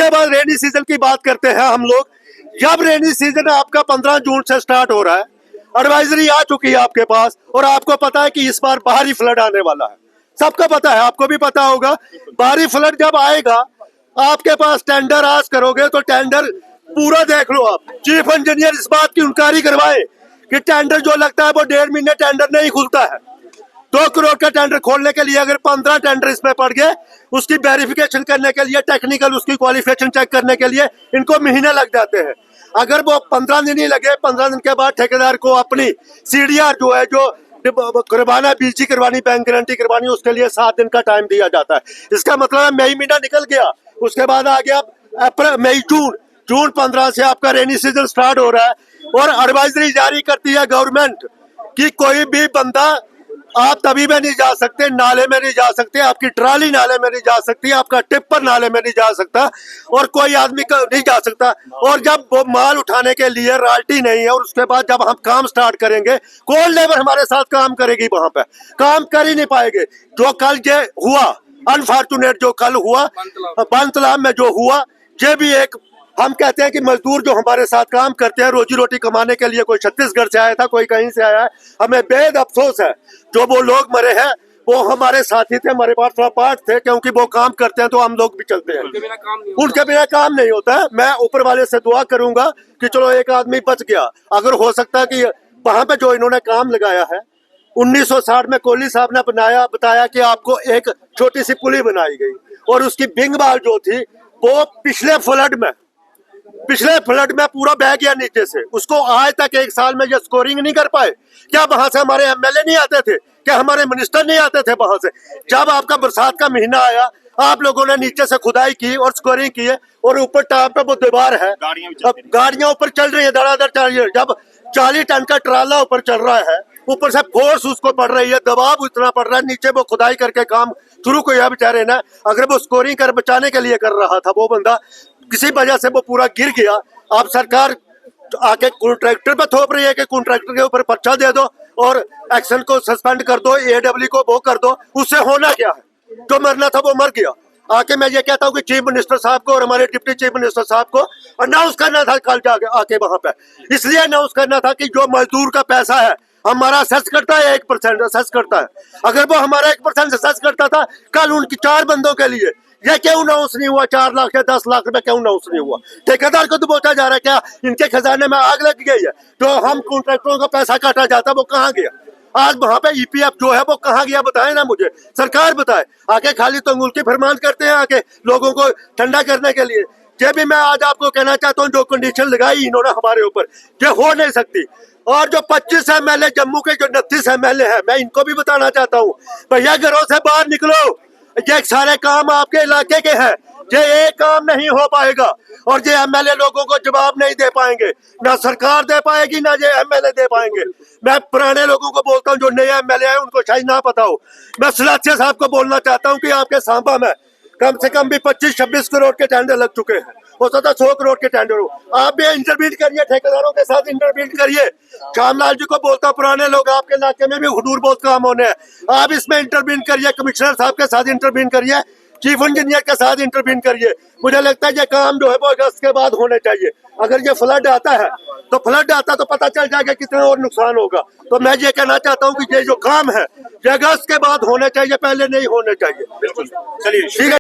उसके बाद rainy season की बात करते हैं हम लोग। जब रेनी सीजन आपका 15 जून से स्टार्ट हो रहा है, एडवाइजरी आ चुकी है आपके पास, और आपको पता है कि इस बार भारी फ्लड आने वाला है, सबको पता है, आपको भी पता होगा। भारी फ्लड जब आएगा, आपके पास टेंडर आज करोगे तो टेंडर पूरा देख लो आप। चीफ इंजीनियर इस बात की इंक्वायरी करवाए कि टेंडर जो लगता है वो 1.5 महीने टेंडर नहीं खुलता है। 2 करोड़ का टेंडर खोलने के लिए अगर 15 टेंडर इसमें पड़ गए, उसकी वेरिफिकेशन करने के लिए, टेक्निकल उसकी क्वालिफिकेशन चेक करने के लिए इनको महीने लग जाते हैं। अगर वो 15 दिन ही लगे, 15 दिन के बाद ठेकेदार को अपनी सीडीआर जो है, जो करवाना, बीजी करवानी, बैंक गारंटी करवानी, उसके लिए 7 दिन का टाइम दिया जाता है। इसका मतलब है मई महीना निकल गया, उसके बाद आ गया अप्रैल, मई, जून 15 से आपका रेनी सीजन स्टार्ट हो रहा है। और एडवाइजरी जारी करती है गवर्नमेंट कि कोई भी बंदा, आप तभी में नहीं जा सकते, नाले में नहीं जा सकते, आपकी ट्राली नाले में नहीं जा सकती, आपका टिप्पर नाले में नहीं जा सकता, और कोई आदमी नहीं जा सकता। और जब वो माल उठाने के लिए रॉयल्टी नहीं है, और उसके बाद जब हम काम स्टार्ट करेंगे, कौन लेबर हमारे साथ काम करेगी? वहां पे काम कर ही नहीं पाएंगे। जो कल ये हुआ अनफॉर्चुनेट, जो कल हुआ बनतलाब में जो हुआ, ये भी एक, हम कहते हैं कि मजदूर जो हमारे साथ काम करते हैं रोजी रोटी कमाने के लिए, कोई छत्तीसगढ़ से आया था, कोई कहीं से आया है, हमें बेहद अफसोस है। जो वो लोग मरे हैं वो हमारे साथी थे, हमारे पास थोड़ा पार्ट थे, क्योंकि वो काम करते हैं तो हम लोग भी चलते हैं। उनके बिना काम नहीं होता है। मैं ऊपर वाले से दुआ करूंगा कि चलो एक आदमी बच गया। अगर हो सकता है कि वहां पे जो इन्होंने काम लगाया है, 1960 में कोहली साहब ने बताया कि आपको एक छोटी सी पुली बनाई गई, और उसकी बिंग बाल जो थी वो पिछले फ्लड में पूरा बह गया नीचे से। उसको आज तक 1 साल में ये स्कोरिंग नहीं कर पाए। क्या वहां से हमारे एमएलए नहीं आते थे? क्या हमारे मिनिस्टर नहीं आते थे वहां से? जब आपका बरसात का महीना आया, आप लोगों ने नीचे से खुदाई की और स्कोरिंग की है, और ऊपर टॉप पे वो दीवार है, अब गाड़ियां ऊपर चल रही है, धड़ाधड़ चल रही है। जब 40 टन का ट्राला ऊपर चल रहा है, ऊपर से फोर्स उसको पड़ रही है, दबाव इतना पड़ रहा है, नीचे वो खुदाई करके काम शुरू किया बेचारे ने। अगर वो स्कोरिंग कर बचाने के लिए कर रहा था वो बंदा, किसी वजह से वो पूरा गिर गया। आप सरकार आके कॉन्ट्रैक्टर पे थोप रही है कि कॉन्ट्रैक्टर के ऊपर पर्चा दे दो और एक्शन को सस्पेंड कर दो, एडब्ल्यू को वो कर दो। उससे होना क्या है? जो मरना था वो मर गया। आके मैं ये कहता हूँ कि चीफ मिनिस्टर साहब को और हमारे डिप्टी चीफ मिनिस्टर साहब को अनाउंस करना था कल जाके आके वहां पे, इसलिए अनाउंस करना था कि जो मजदूर का पैसा है हमारा असेस करता है, 1% असेस करता है। अगर वो हमारा 1% असेस करता था कल उनकी 4 बंदों के लिए, ये क्यों अनाउंस नहीं हुआ? 4 लाख या 10 लाख रुपए क्यों अनाउंस नहीं हुआ? ठेकेदार को तो बोचा जा रहा है, क्या इनके खजाने में आग लग गई है? जो हम कॉन्ट्रैक्टरों का पैसा काटा जाता वो कहाँ गया? आज वहां पे ईपीएफ जो है वो कहाँ गया? बताए ना मुझे, सरकार बताए। आके खाली तो अंगुल की फरमान करते हैं आके लोगों को ठंडा करने के लिए। ये भी मैं आज आपको कहना चाहता हूँ, जो कंडीशन लगाई इन्होंने हमारे ऊपर, ये हो नहीं सकती। और जो 25 एमएलए जम्मू के, जो 29 एमएलए हैं, मैं इनको भी बताना चाहता हूँ, भैया घरों से बाहर निकलो। ये सारे काम आपके इलाके के हैं, ये एक काम नहीं हो पाएगा, और ये एमएलए लोगों को जवाब नहीं दे पाएंगे, ना सरकार दे पाएगी, ना ये एमएलए दे पाएंगे। मैं पुराने लोगों को बोलता हूँ, जो नए एमएलए हैं उनको शायद ना पता हो। मैं सिलासिया साहब को बोलना चाहता हूँ कि आपके सांबा में कम से कम भी 25-26 करोड़ के टेंडर लग चुके हैं, हो सकता है 100 करोड़ के टेंडर हो। आप भी इंटरवीन करिए, ठेकेदारों के साथ इंटरवीन करिए। श्यामलाल जी को बोलता, पुराने लोग आपके इलाके में भी हुजूर बहुत काम होने हैं, आप इसमें इंटरवीन करिए, कमिश्नर साहब के साथ इंटरवीन करिए, चीफ इंजीनियर के साथ इंटरवीन करिए। मुझे लगता है ये काम जो है वो अगस्त के बाद होने चाहिए। अगर ये फ्लड आता है तो पता चल जाएगा कितना और नुकसान होगा। तो मैं ये कहना चाहता हूँ कि ये जो काम है ये अगस्त के बाद होने चाहिए, पहले नहीं होने चाहिए। बिल्कुल, चलिए ठीक है।